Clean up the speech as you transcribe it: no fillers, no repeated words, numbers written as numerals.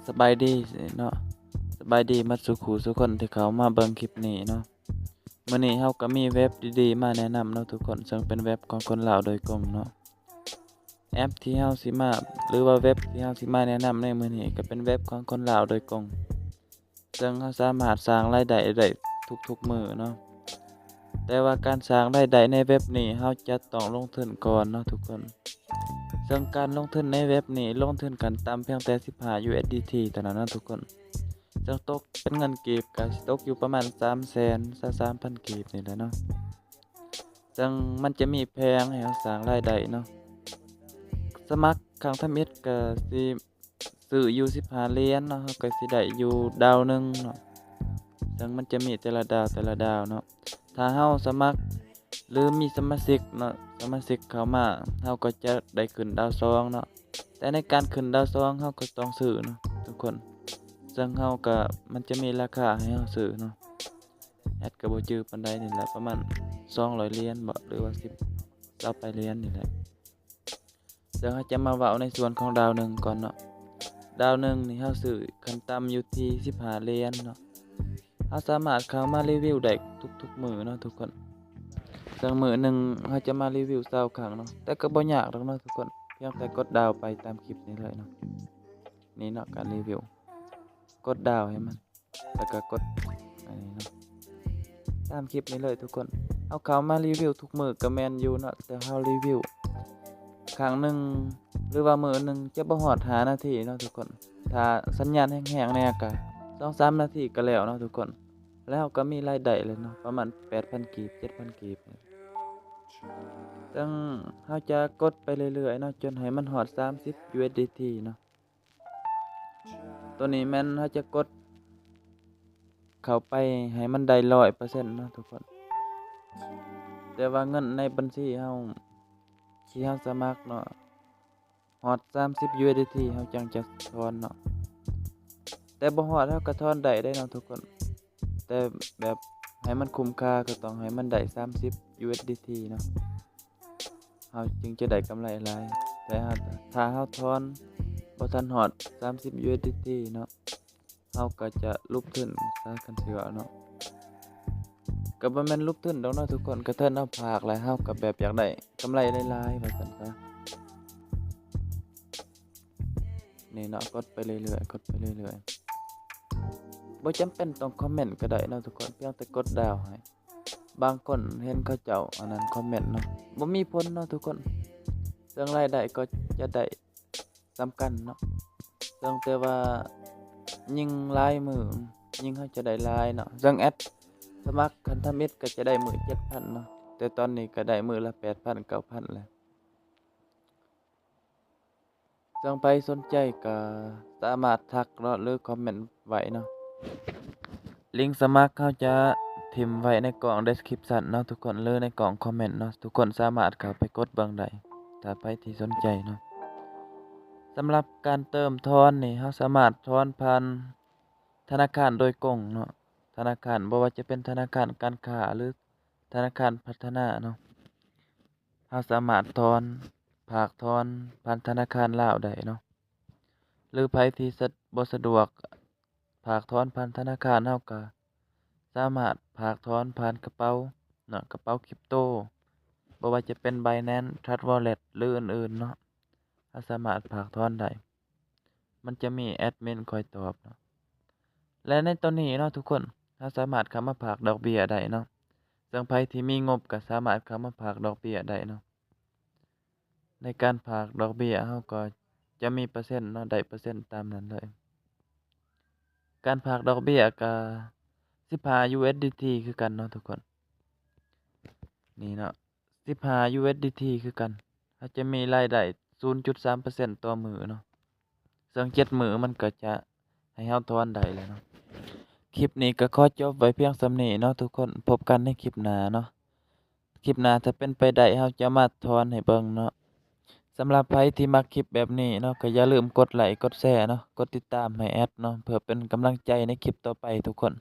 สบายดีเนาะสบายดีหมัดสุขุสุกคนที่เขามาเบิ่งคลิปนี้เนาะมื้อนี้เราก็มีเว็บดีๆมาแนะนำเนาะทุกคนซึ่งเป็นเว็บของคนลาวโดยตรงเนาะแอปที่เราสิมาหรือว่าเว็บที่เราสิมาแนะนำในมื้อนี้ก็เป็นเว็บของคนลาวโดยตรงซึ่งเราสามารถสร้างรายได้ได้ทุกๆมื้อเนาะแต่ว่าการสร้างรายได้ในเว็บนี้เราจะต้องลงทุนก่อนเนาะทุกคนซึ่งการลงทุนในเว็บนี้ลงทุนกันตามเพียงแต่15 USDT เท่านั้นนะทุกคนซึ่งตกเป็นเงินกีบก็สิตกอยู่ประมาณ300,000 กีบนี่แหละเนาะซึ่งมันจะมีแพงให้เราสร้างรายได้เนาะสมัครครั้งทำอิฐก็สิซื้ออยู่15เหรียญเนาะเราก็สิได้อยู่ดาวหนึงเนาะซึ่งมันจะมีแต่ละดาวเนาะถ้าเราสมัครหรือมีสมาชิกเนาะสมาชิกเข้ามาเราก็จะได้ขึ้นดาว2เนาะแต่ในการขึ้นดาว2เราก็ต้องซื้อเนาะทุกคนซึ่งเราก็มันจะมีราคาให้เราซื้อเนาะแอดก็บ่จื้อปานใดนี่แหละประมาณ200เหรียญบ่หรือว่า10 20ไปเหรียญนี่แหละเดี๋ยวเราจะมาเว้าในส่วนของดาวหนึงก่อนเนาะดาวหนึงนี่เราซื้อขั้นต่ำอยู่ที่15เหรียญเนาะเราสามารถเข้ามารีวิวได้ทุกมื้อเนาะทุกคนซึ่งมื้อหนึงเราจะมารีวิว20ครั้งเนาะแต่ก็บ่ยากดอกเนาะทุกคนเพียงแต่กดดาวไปตามคลิปนี้เลยเนาะนี่เนาะการรีวิวกดดาวให้มันแล้วก็กดอันนี้เนาะตามคลิปนี้เลยทุกคนเอาเข้ามารีวิวทุกมื้อก็แม่นอยู่เนาะแต่เรารีวิวครั้งหนึงหรือว่ามื้อหนึงจะบ่ฮอด5นาทีเนาะทุกคนถ้าสัญญาณแห้งๆแน่ก็2-3นาทีก็แล้วเนาะทุกคนแล้วก็มีรายได้เลยเนาะประมาณ 8,000 กีบ 7,000 กีบซึ่งเราจะกดไปเรื่อยๆเนาะจนให้มันฮอด30 USDT เนาะตัวนี้แม่นเราจะกดเข้าไปให้มันได้ 100% เนาะทุกคนแต่ว่าเงินในบัญชีเราที่เราสมัครเนาะฮอด30 USDT เราจังจะถอนเนาะแต่บ่ฮอดเราก็ถอนได้เนาะทุกคนแต่แบบให้มันคุ้มค่าก็ต้องให้มันได้30 USDT เนาะเราจึงจะได้กำไรหลายแต่ถ้าเราถอนบ่ทันฮอด30 USDT เนาะเราก็จะลุกทุนซะกันสิว่าเนาะก็บ่แม่นลุกทุนดอกเนาะทุกคนก็เทินเอาภาคแล้วเราก็แบบอยากได้กำไรหลายๆว่าซั่นซะนี่เนาะกดไปเรื่อยๆกดไปเรื่อยๆบ่จำเป็นต้องคอมเมนต์ก็ได้เนาะทุกคนเพียงแต่กดดาวให้บางคนเห็นเขาเจ้าอันนั้นคอมเมนต์เนาะบ่มีผลเนาะทุกคนเรื่องรายได้ก็จะได้สำคัญเนาะเรื่องแต่ว่ายิ่งหลายมื้อยิ่งเขาจะได้หลายเนาะเรื่องแอดสมัครคันทมิตรก็จะได้มื้อ 7,000 เนาะแต่ตอนนี้ก็ได้มื้อละ 8,000 9,000 แล้วจังไปสนใจก็สามารถทักเนาะหรือคอมเมนต์ไว้เนาะลิงก์สมัครเขาจะทิ่มไว้ในกล่อง description เนาะทุกคนหรือในกล่องคอมเมนต์เนาะทุกคนสามารถเข้าไปกดเบิ่งได้ถ้าไปที่สนใจเนาะสำหรับการเติมทอนนี่เราสามารถถอนผ่านธนาคารโดยตรงเนาะธนาคารบ่ว่าจะเป็นธนาคารการค้าหรือธนาคารพัฒนาเนาะเราสามารถฝากถอนผ่านธนาคารลาวได้เนาะหรือไผที่บ่สะดวกฝากถอนผ่านธนาคารเราก็สามารถฝากถอนผ่านกระเป๋าเนาะกระเป๋าคริปโตบ่ว่าจะเป็น Binance Trust Wallet หรืออื่นๆเนาะเราสามารถฝากถอนได้มันจะมีแอดมินคอยตอบเนาะและในตอนนี้เนาะทุกคนเราสามารถเข้ามาฝากดอกเบี้ยได้เนาะซึ่งไผที่มีงบก็สามารถเข้ามาฝากดอกเบี้ยได้เนาะในการฝากดอกเบี้ยเราก็จะมีเปอร์เซ็นต์เนาะได้เปอร์เซ็นต์ตามนั้นเลยการฝากดอกเบี้ยก็15 USDT คือกันเนาะทุกคนนี่เนาะ15 USDT คือกันเราจะมีรายได้ 0.3% ต่อมื้อเนาะซึ่ง7มื้อมันก็จะให้เราถอนได้แล้วเนาะคลิปนี้ก็ขอจบไว้เพียงส่ำนี้เนาะทุกคนพบกันในคลิปหน้าเนาะคลิปหน้าถ้าเป็นไปได้เราจะมาถอนให้เบิ่งเนาะสำหรับใครที่มักคลิปแบบนี้เนาะก็อย่าลืมกดไลค์กดแชร์เนาะกดติดตามให้แอดเนาะเพื่อเป็นกำลังใจในคลิปต่อไปทุกคน